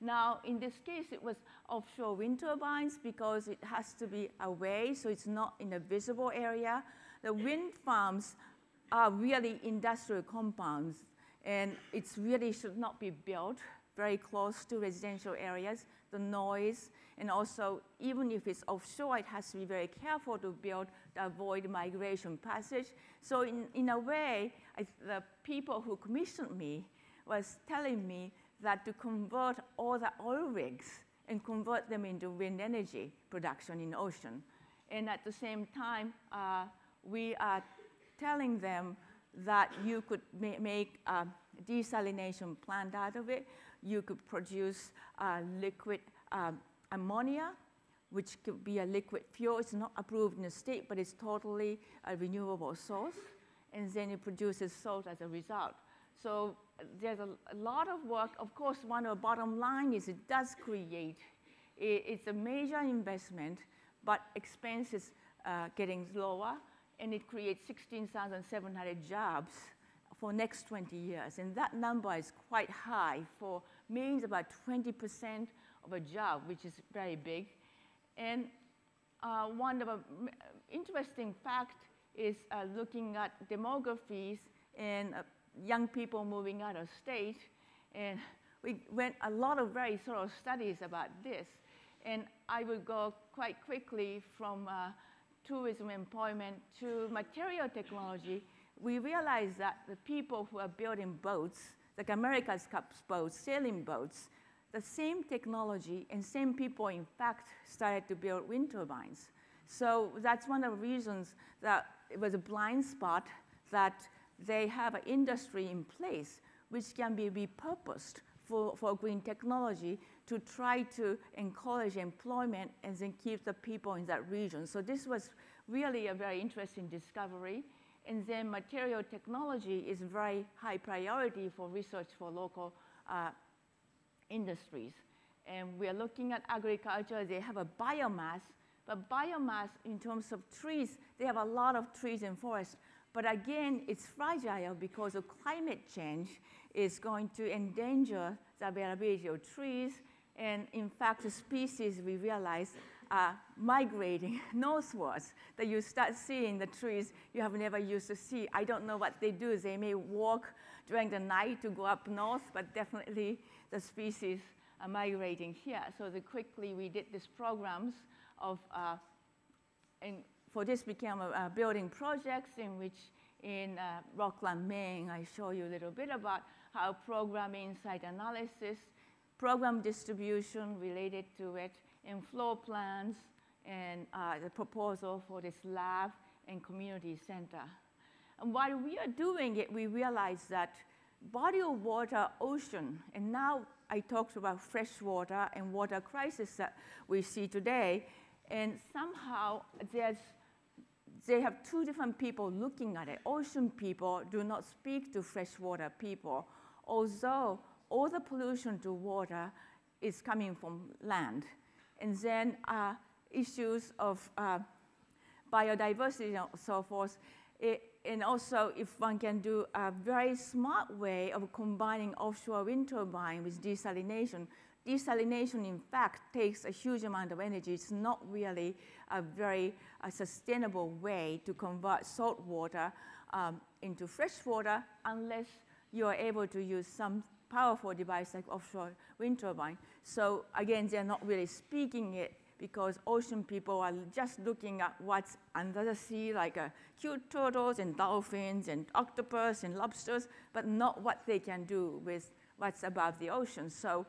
Now, in this case, it was offshore wind turbines because it has to be away, so it's not in a visible area. The wind farms are really industrial compounds, and it really should not be built very close to residential areas. The noise, and also, even if it's offshore, it has to be very careful to build to avoid migration passage. So in a way, the people who commissioned me was telling me that to convert all the oil rigs and convert them into wind energy production in ocean. And at the same time, we are telling them that you could make a desalination plant out of it. You could produce liquid ammonia, which could be a liquid fuel. It's not approved in the state, but it's totally a renewable source. And then it produces salt as a result. So there's a lot of work. Of course, one of the bottom line is it does create, it's a major investment, but expense is getting lower, and it creates 16,700 jobs for next 20 years. And that number is quite high for means about 20% of a job, which is very big. And one of the interesting fact is looking at demographies and young people moving out of state. And we went a lot of very thorough studies about this. And I will go quite quickly from tourism employment to material technology. We realized that the people who are building boats, like America's Cup boats, sailing boats, the same technology and same people, in fact, started to build wind turbines. So that's one of the reasons that it was a blind spot, that they have an industry in place which can be repurposed for green technology to try to encourage employment and then keep the people in that region. So this was really a very interesting discovery. And then material technology is very high priority for research for local industries. And we are looking at agriculture. They have a biomass, but biomass in terms of trees, they have a lot of trees and forests. But again, it's fragile because of climate change is going to endanger the availability of trees. And in fact, the species, we realize, are migrating northwards, that you start seeing the trees you have never used to see. I don't know what they do. They may walk during the night to go up north, but definitely the species are migrating here. So quickly we did these programs of, and for this became a building projects in which in Rockland, Maine, I show you a little bit about how programming, site analysis, program distribution related to it, and floor plans, and the proposal for this lab and community center. And while we are doing it, we realize that body of water, ocean, and now I talked about fresh water and water crisis that we see today, and somehow they have two different people looking at it. Ocean people do not speak to freshwater people, although all the pollution to water is coming from land. And then issues of biodiversity and so forth. And also, if one can do a very smart way of combining offshore wind turbine with desalination. Desalination, in fact, takes a huge amount of energy. It's not really a very sustainable way to convert salt water into fresh water unless you are able to use some powerful device like offshore wind turbine. So again, they're not really speaking it because ocean people are just looking at what's under the sea, like cute turtles and dolphins and octopus and lobsters, but not what they can do with what's above the ocean. So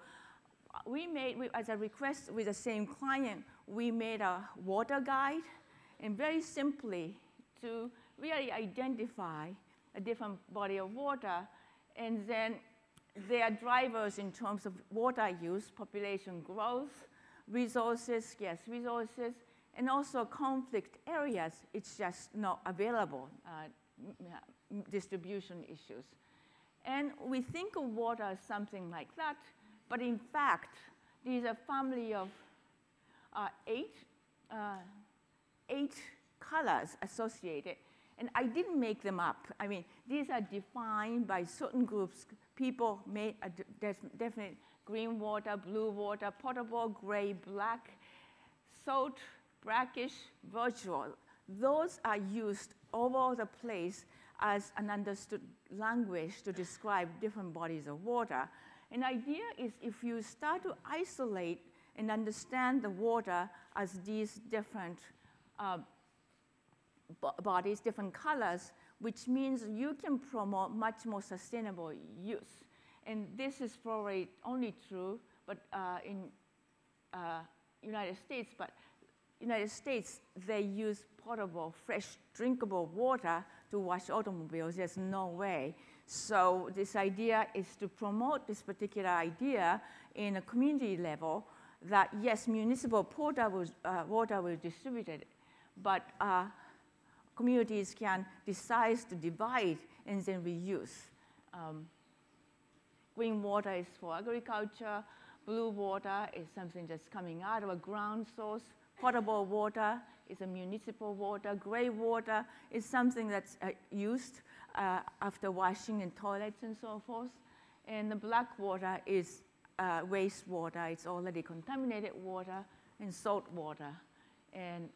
we made, as a request with the same client, we made a water guide, and very simply to really identify a different body of water, and then they are drivers in terms of water use, population growth, resources, scarce resources, and also conflict areas. It's just not available, distribution issues. And we think of water as something like that, but in fact, these are a family of eight colors associated. And I didn't make them up. I mean, these are defined by certain groups. People made a definite green water, blue water, potable, gray, black, salt, brackish, virtual. Those are used all over the place as an understood language to describe different bodies of water. An idea is if you start to isolate and understand the water as these different bodies, different colors, which means you can promote much more sustainable use. And this is probably only true but in United States, but United States, they use potable, fresh, drinkable water to wash automobiles. There's no way. So this idea is to promote this particular idea in a community level that, yes, municipal water will distribute it, but communities can decide to divide and then reuse. Green water is for agriculture. Blue water is something that's coming out of a ground source. Potable water is a municipal water. Gray water is something that's used after washing in toilets and so forth. And the black water is wastewater. It's already contaminated water and salt water. And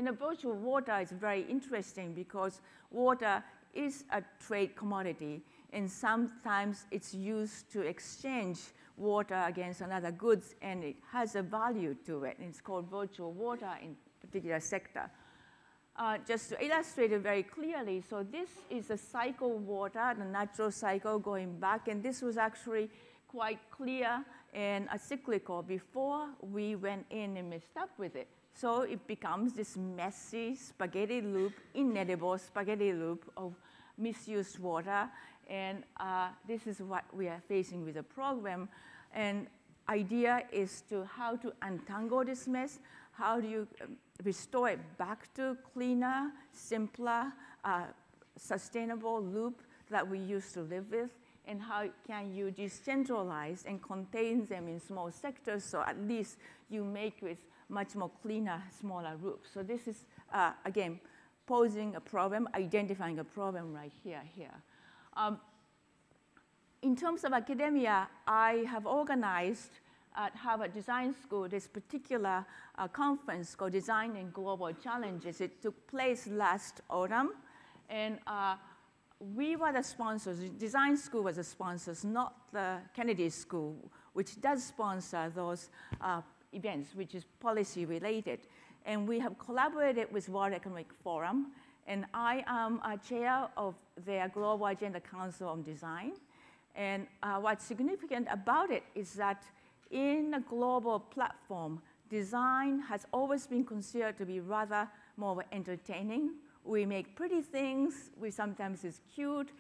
the virtual water is very interesting because water is a trade commodity, and sometimes it's used to exchange water against another goods, and it has a value to it. And it's called virtual water in particular sector. Just to illustrate it very clearly, so this is a cycle water, the natural cycle going back, and this was actually quite clear and cyclical before we went in and messed up with it. So it becomes this messy spaghetti loop, inedible spaghetti loop of misused water. And this is what we are facing with the program. And idea is to how to untangle this mess, how do you restore it back to cleaner, simpler, sustainable loop that we used to live with, and how can you decentralize and contain them in small sectors so at least you make it much more cleaner, smaller loops. So this is, again, posing a problem, identifying a problem right here. In terms of academia, I have organized at Harvard Design School this particular conference called Design and Global Challenges. It took place last autumn, and we were the sponsors. Design School was the sponsors, not the Kennedy School, which does sponsor those events, which is policy related. And we have collaborated with World Economic Forum, and I am a chair of their Global Agenda Council on Design. And what's significant about it is that in a global platform, design has always been considered to be rather more entertaining. We make pretty things, we sometimes it's cute,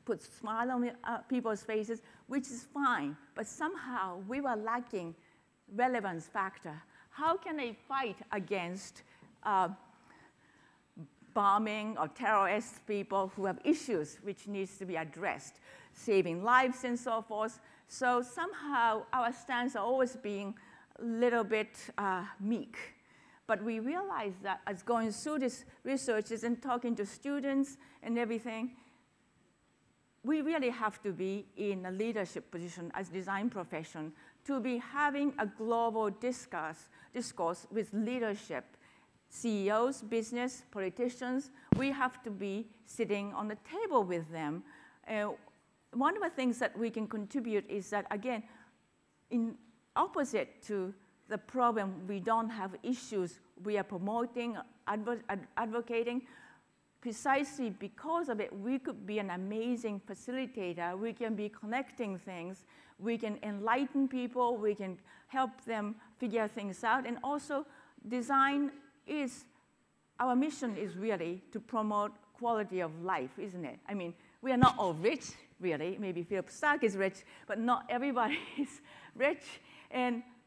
put smile on people's faces, which is fine, but somehow we were lacking relevance factor. How can they fight against bombing or terrorist people who have issues which needs to be addressed, saving lives and so forth? So somehow our stance are always being a little bit meek. But we realized that as going through these researches and talking to students and everything, we really have to be in a leadership position as design profession to be having a global discourse with leadership, CEOs, business, politicians. We have to be sitting on the table with them. One of the things that we can contribute is that, again, in opposite to the problem, we don't have issues we are promoting, advocating. Precisely because of it, we could be an amazing facilitator. We can be connecting things. We can enlighten people. We can help them figure things out. And also, design is, our mission is really to promote quality of life, isn't it? I mean, we are not all rich, really. Maybe Philip Stark is rich, but not everybody is rich.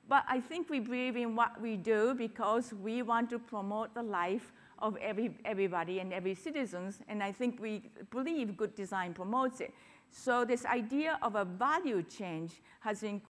But I think we believe in what we do because we want to promote the life of everybody and every citizens, and I think we believe good design promotes it. So this idea of a value change has been